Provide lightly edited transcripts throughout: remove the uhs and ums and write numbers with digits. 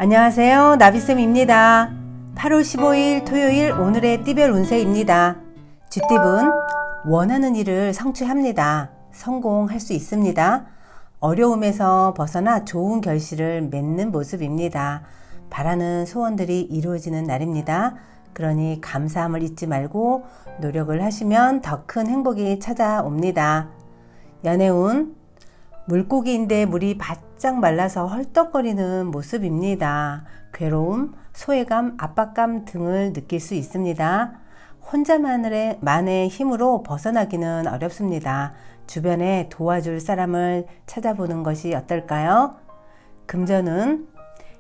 안녕하세요. 나비쌤입니다. 8월 15일 토요일 오늘의 띠별 운세입니다. 쥐띠분 원하는 일을 성취합니다. 성공할 수 있습니다. 어려움에서 벗어나 좋은 결실을 맺는 모습입니다. 바라는 소원들이 이루어지는 날입니다. 그러니 감사함을 잊지 말고 노력을 하시면 더 큰 행복이 찾아옵니다. 연애운 물고기인데 물이 바짝 말라서 헐떡거리는 모습입니다. 괴로움, 소외감, 압박감 등을 느낄 수 있습니다. 혼자만의 힘으로 벗어나기는 어렵습니다. 주변에 도와줄 사람을 찾아보는 것이 어떨까요? 금전은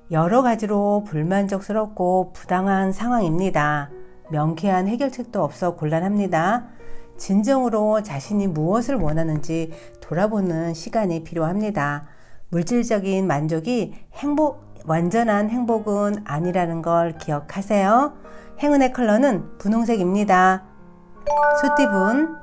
여러 가지로 불만족스럽고 부당한 상황입니다. 명쾌한 해결책도 없어 곤란합니다. 진정으로 자신이 무엇을 원하는지 돌아보는 시간이 필요합니다. 물질적인 만족이 완전한 행복은 아니라는 걸 기억하세요. 행운의 컬러는 분홍색입니다. 소띠분,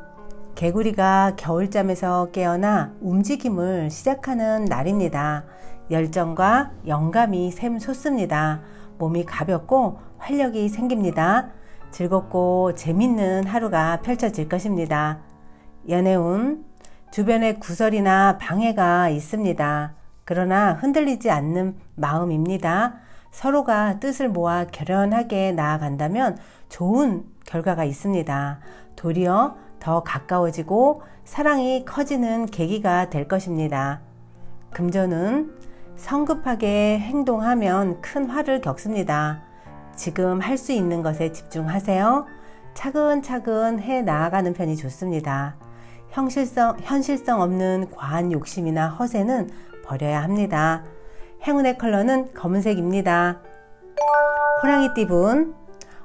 개구리가 겨울잠에서 깨어나 움직임을 시작하는 날입니다. 열정과 영감이 샘솟습니다. 몸이 가볍고 활력이 생깁니다. 즐겁고 재밌는 하루가 펼쳐질 것입니다. 연애운, 주변에 구설이나 방해가 있습니다. 그러나 흔들리지 않는 마음입니다. 서로가 뜻을 모아 결연하게 나아간다면 좋은 결과가 있습니다. 도리어 더 가까워지고 사랑이 커지는 계기가 될 것입니다. 금전은 성급하게 행동하면 큰 화를 겪습니다. 지금 할 수 있는 것에 집중하세요. 차근차근 해 나아가는 편이 좋습니다. 현실성 없는 과한 욕심이나 허세는 버려야 합니다. 행운의 컬러는 검은색입니다. 호랑이띠분,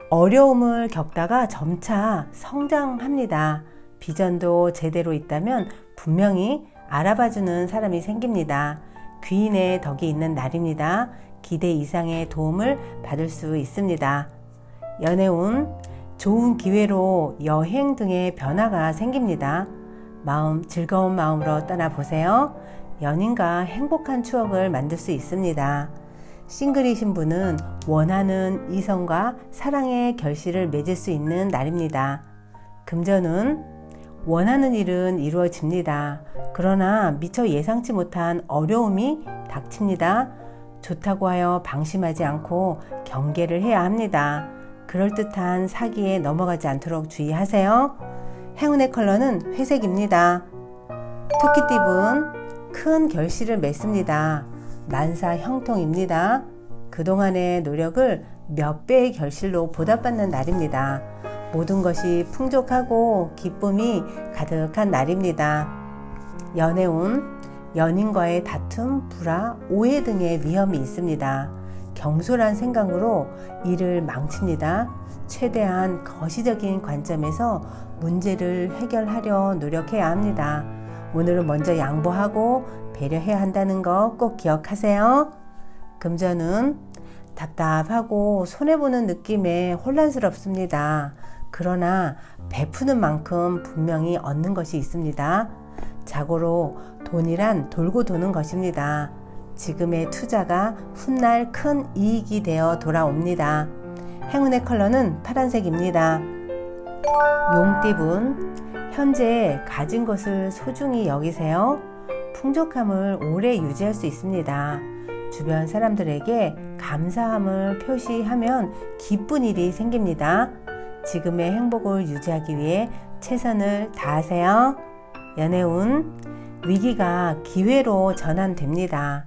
어려움을 겪다가 점차 성장합니다. 비전도 제대로 있다면 분명히 알아봐주는 사람이 생깁니다. 귀인의 덕이 있는 날입니다. 기대 이상의 도움을 받을 수 있습니다. 연애운, 좋은 기회로 여행 등의 변화가 생깁니다. 즐거운 마음으로 떠나보세요. 연인과 행복한 추억을 만들 수 있습니다. 싱글이신 분은 원하는 이성과 사랑의 결실을 맺을 수 있는 날입니다. 금전은 원하는 일은 이루어집니다. 그러나 미처 예상치 못한 어려움이 닥칩니다. 좋다고 하여 방심하지 않고 경계를 해야 합니다. 그럴듯한 사기에 넘어가지 않도록 주의하세요. 행운의 컬러는 회색입니다. 토끼띠분, 큰 결실을 맺습니다. 만사 형통입니다. 그동안의 노력을 몇 배의 결실로 보답받는 날입니다. 모든 것이 풍족하고 기쁨이 가득한 날입니다. 연애운, 연인과의 다툼, 불화, 오해 등의 위험이 있습니다. 경솔한 생각으로 일을 망칩니다. 최대한 거시적인 관점에서 문제를 해결하려 노력해야 합니다. 오늘은 먼저 양보하고 배려해야 한다는 거 꼭 기억하세요. 금전은 답답하고 손해보는 느낌에 혼란스럽습니다. 그러나 베푸는 만큼 분명히 얻는 것이 있습니다. 자고로 돈이란 돌고 도는 것입니다. 지금의 투자가 훗날 큰 이익이 되어 돌아옵니다. 행운의 컬러는 파란색입니다. 용띠분, 현재 가진 것을 소중히 여기세요. 풍족함을 오래 유지할 수 있습니다. 주변 사람들에게 감사함을 표시하면 기쁜 일이 생깁니다. 지금의 행복을 유지하기 위해 최선을 다하세요. 연애운, 위기가 기회로 전환됩니다.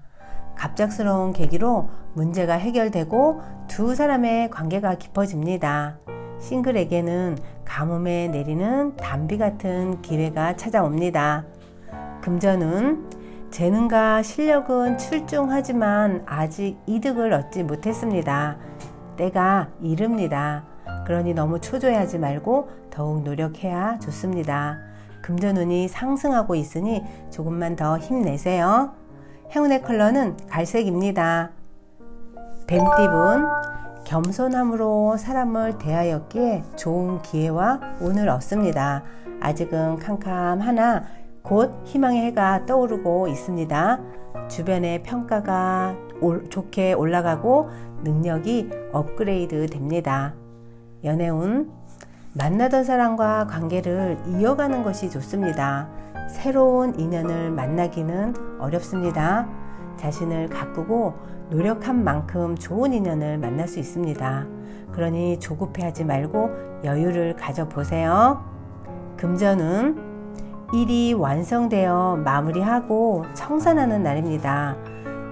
갑작스러운 계기로 문제가 해결되고 두 사람의 관계가 깊어집니다. 싱글에게는 가뭄에 내리는 단비 같은 기회가 찾아옵니다. 금전은 재능과 실력은 출중하지만 아직 이득을 얻지 못했습니다. 때가 이릅니다. 그러니 너무 초조해하지 말고 더욱 노력해야 좋습니다. 금전운이 상승하고 있으니 조금만 더 힘내세요. 행운의 컬러는 갈색입니다. 뱀띠분, 겸손함으로 사람을 대하였기에 좋은 기회와 운을 얻습니다. 아직은 캄캄하나 곧 희망의 해가 떠오르고 있습니다. 주변의 평가가 좋게 올라가고 능력이 업그레이드 됩니다. 연애운, 만나던 사람과 관계를 이어가는 것이 좋습니다. 새로운 인연을 만나기는 어렵습니다. 자신을 가꾸고 노력한 만큼 좋은 인연을 만날 수 있습니다. 그러니 조급해하지 말고 여유를 가져보세요. 금전은 일이 완성되어 마무리하고 청산하는 날입니다.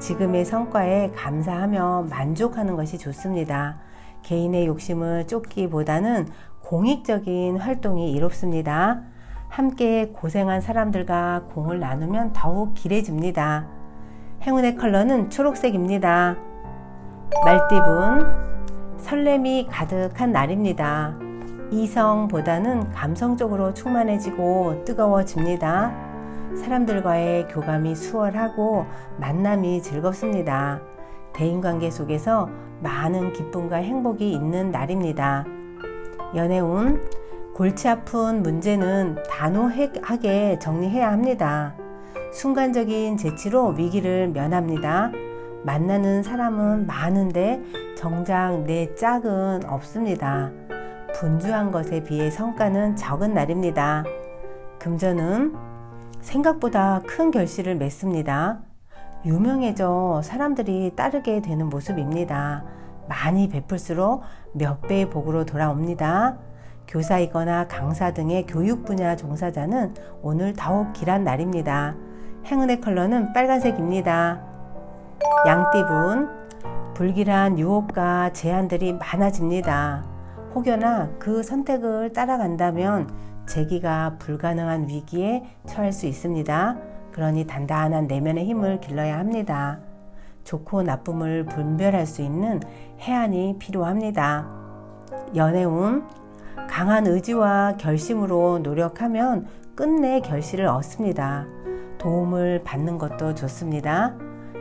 지금의 성과에 감사하며 만족하는 것이 좋습니다. 개인의 욕심을 쫓기보다는 공익적인 활동이 이롭습니다. 함께 고생한 사람들과 공을 나누면 더욱 길해집니다. 행운의 컬러는 초록색입니다. 말띠분, 설렘이 가득한 날입니다. 이성보다는 감성적으로 충만해지고 뜨거워집니다. 사람들과의 교감이 수월하고 만남이 즐겁습니다. 대인관계 속에서 많은 기쁨과 행복이 있는 날입니다. 연애운, 골치 아픈 문제는 단호하게 정리해야 합니다. 순간적인 재치로 위기를 면합니다. 만나는 사람은 많은데 정작 내 짝은 없습니다. 분주한 것에 비해 성과는 적은 날입니다. 금전은 생각보다 큰 결실을 맺습니다. 유명해져 사람들이 따르게 되는 모습입니다. 많이 베풀수록 몇 배의 복으로 돌아옵니다. 교사이거나 강사 등의 교육 분야 종사자는 오늘 더욱 길한 날입니다. 행운의 컬러는 빨간색입니다. 양띠분, 불길한 유혹과 제한들이 많아집니다. 혹여나 그 선택을 따라간다면 재기가 불가능한 위기에 처할 수 있습니다. 그러니 단단한 내면의 힘을 길러야 합니다. 좋고 나쁨을 분별할 수 있는 해안이 필요합니다. 연애운, 강한 의지와 결심으로 노력하면 끝내 결실을 얻습니다. 도움을 받는 것도 좋습니다.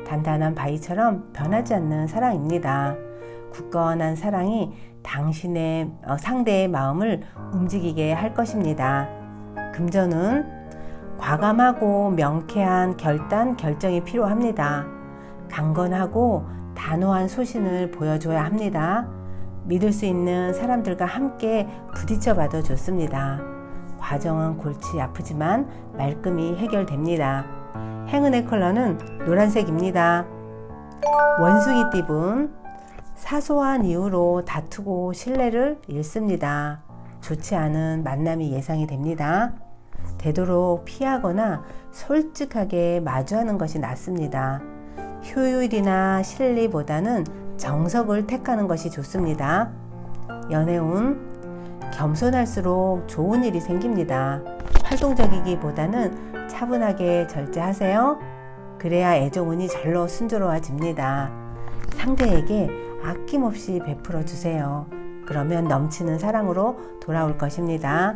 단단한 바위처럼 변하지 않는 사랑입니다. 굳건한 사랑이 당신의 상대의 마음을 움직이게 할 것입니다. 금전은 과감하고 명쾌한 결정이 필요합니다. 강건하고 단호한 소신을 보여줘야 합니다. 믿을 수 있는 사람들과 함께 부딪혀봐도 좋습니다. 과정은 골치 아프지만 말끔히 해결됩니다. 행운의 컬러는 노란색입니다. 원숭이띠분, 사소한 이유로 다투고 신뢰를 잃습니다. 좋지 않은 만남이 예상이 됩니다. 되도록 피하거나 솔직하게 마주하는 것이 낫습니다. 효율이나 실리보다는 정석을 택하는 것이 좋습니다. 연애운, 겸손할수록 좋은 일이 생깁니다. 활동적이기보다는 차분하게 절제하세요. 그래야 애정운이 절로 순조로워집니다. 상대에게 아낌없이 베풀어 주세요. 그러면 넘치는 사랑으로 돌아올 것입니다.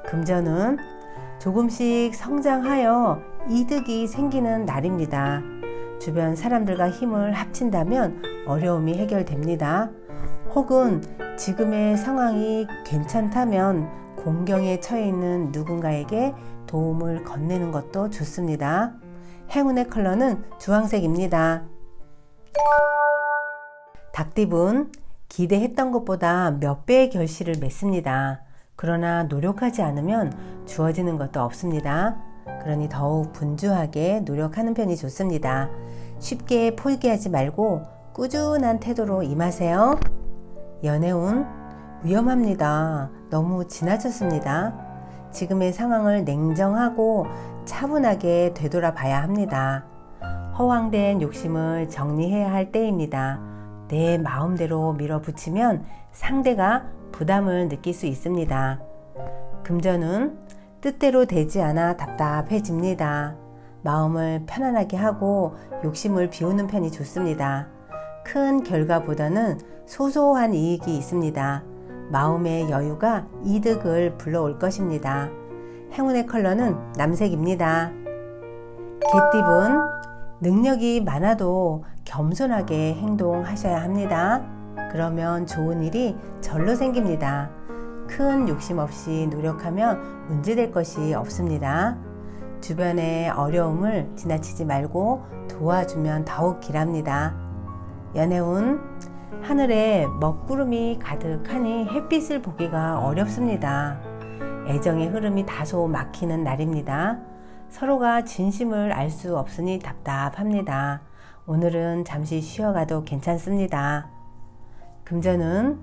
금전은 조금씩 성장하여 이득이 생기는 날입니다. 주변 사람들과 힘을 합친다면 어려움이 해결됩니다. 혹은 지금의 상황이 괜찮다면 공경에 처해 있는 누군가에게 도움을 건네는 것도 좋습니다. 행운의 컬러는 주황색입니다. 닭띠분, 기대했던 것보다 몇 배의 결실을 맺습니다. 그러나 노력하지 않으면 주어지는 것도 없습니다. 그러니 더욱 분주하게 노력하는 편이 좋습니다. 쉽게 포기하지 말고 꾸준한 태도로 임하세요. 연애운, 위험합니다. 너무 지나쳤습니다. 지금의 상황을 냉정하고 차분하게 되돌아봐야 합니다. 허황된 욕심을 정리해야 할 때입니다. 내 마음대로 밀어붙이면 상대가 부담을 느낄 수 있습니다. 금전은 뜻대로 되지 않아 답답해집니다. 마음을 편안하게 하고 욕심을 비우는 편이 좋습니다. 큰 결과보다는 소소한 이익이 있습니다. 마음의 여유가 이득을 불러올 것입니다. 행운의 컬러는 남색입니다. 개띠분, 능력이 많아도 겸손하게 행동하셔야 합니다. 그러면 좋은 일이 절로 생깁니다. 큰 욕심 없이 노력하면 문제될 것이 없습니다. 주변의 어려움을 지나치지 말고 도와주면 더욱 길합니다. 연애운, 하늘에 먹구름이 가득하니 햇빛을 보기가 어렵습니다. 애정의 흐름이 다소 막히는 날입니다. 서로가 진심을 알 수 없으니 답답합니다. 오늘은 잠시 쉬어가도 괜찮습니다. 금전은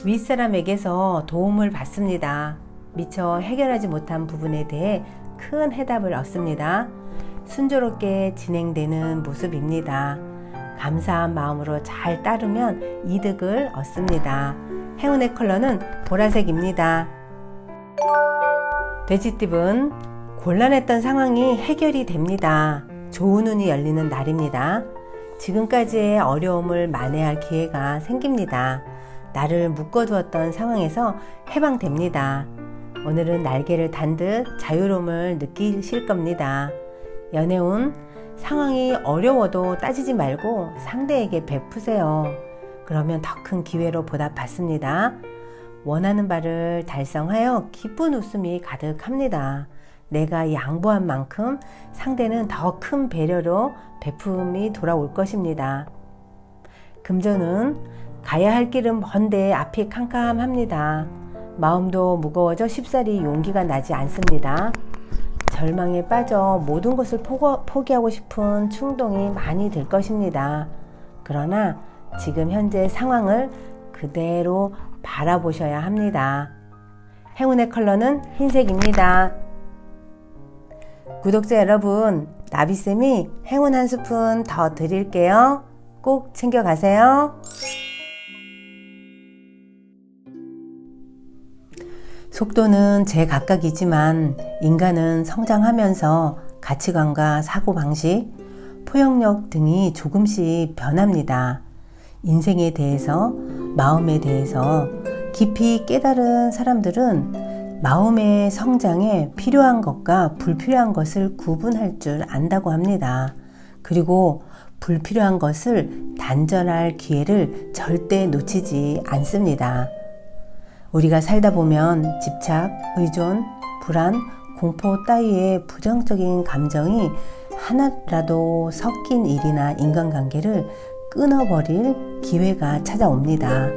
윗사람에게서 도움을 받습니다. 미처 해결하지 못한 부분에 대해 큰 해답을 얻습니다. 순조롭게 진행되는 모습입니다. 감사한 마음으로 잘 따르면 이득을 얻습니다. 행운의 컬러는 보라색입니다. 돼지띠분, 곤란했던 상황이 해결이 됩니다. 좋은 운이 열리는 날입니다. 지금까지의 어려움을 만회할 기회가 생깁니다. 나를 묶어두었던 상황에서 해방됩니다. 오늘은 날개를 단 듯 자유로움을 느끼실 겁니다. 연애운, 상황이 어려워도 따지지 말고 상대에게 베푸세요. 그러면 더 큰 기회로 보답받습니다. 원하는 바를 달성하여 기쁜 웃음이 가득합니다. 내가 양보한 만큼 상대는 더 큰 배려로 베품이 돌아올 것입니다. 금전은 가야 할 길은 먼데 앞이 캄캄합니다. 마음도 무거워져 쉽사리 용기가 나지 않습니다. 절망에 빠져 모든 것을 포기하고 싶은 충동이 많이 들 것입니다. 그러나 지금 현재 상황을 그대로 바라보셔야 합니다. 행운의 컬러는 흰색입니다. 구독자 여러분, 나비쌤이 행운 한 스푼 더 드릴게요. 꼭 챙겨가세요. 속도는 제각각이지만 인간은 성장하면서 가치관과 사고방식, 포용력 등이 조금씩 변합니다. 인생에 대해서, 마음에 대해서 깊이 깨달은 사람들은 마음의 성장에 필요한 것과 불필요한 것을 구분할 줄 안다고 합니다. 그리고 불필요한 것을 단절할 기회를 절대 놓치지 않습니다. 우리가 살다 보면 집착, 의존, 불안, 공포 따위의 부정적인 감정이 하나라도 섞인 일이나 인간관계를 끊어버릴 기회가 찾아옵니다.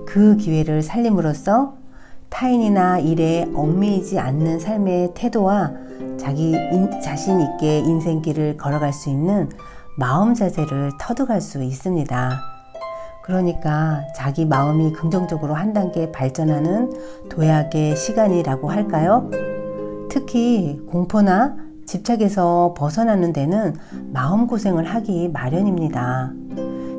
그 기회를 살림으로써 타인이나 일에 얽매이지 않는 삶의 태도와 자신 있게 인생길을 걸어갈 수 있는 마음 자세를 터득할 수 있습니다. 그러니까 자기 마음이 긍정적으로 한 단계 발전하는 도약의 시간이라고 할까요? 특히 공포나 집착에서 벗어나는 데는 마음고생을 하기 마련입니다.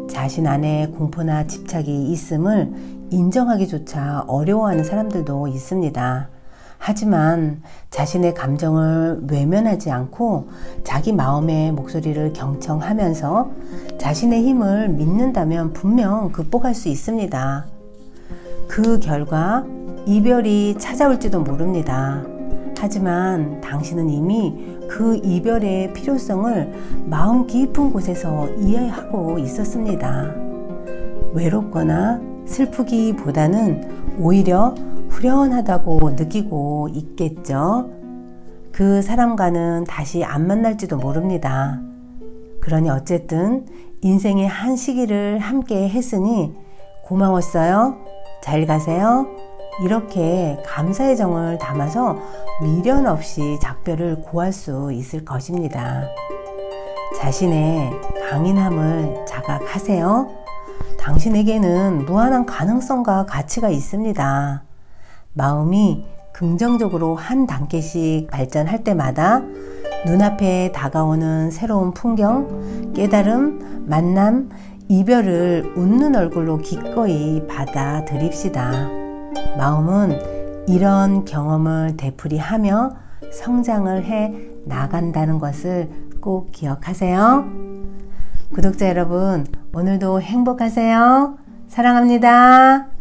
자신 안에 공포나 집착이 있음을 인정하기조차 어려워하는 사람들도 있습니다. 하지만 자신의 감정을 외면하지 않고 자기 마음의 목소리를 경청하면서 자신의 힘을 믿는다면 분명 극복할 수 있습니다. 그 결과 이별이 찾아올지도 모릅니다. 하지만 당신은 이미 그 이별의 필요성을 마음 깊은 곳에서 이해하고 있었습니다. 외롭거나 슬프기보다는 오히려 후련하다고 느끼고 있겠죠. 그 사람과는 다시 안 만날지도 모릅니다. 그러니 어쨌든 인생의 한 시기를 함께 했으니 고마웠어요. 잘 가세요. 이렇게 감사의 정을 담아서 미련 없이 작별을 고할 수 있을 것입니다. 자신의 강인함을 자각하세요. 당신에게는 무한한 가능성과 가치가 있습니다. 마음이 긍정적으로 한 단계씩 발전할 때마다 눈앞에 다가오는 새로운 풍경, 깨달음, 만남, 이별을 웃는 얼굴로 기꺼이 받아들입시다. 마음은 이런 경험을 되풀이하며 성장을 해 나간다는 것을 꼭 기억하세요. 구독자 여러분, 오늘도 행복하세요. 사랑합니다.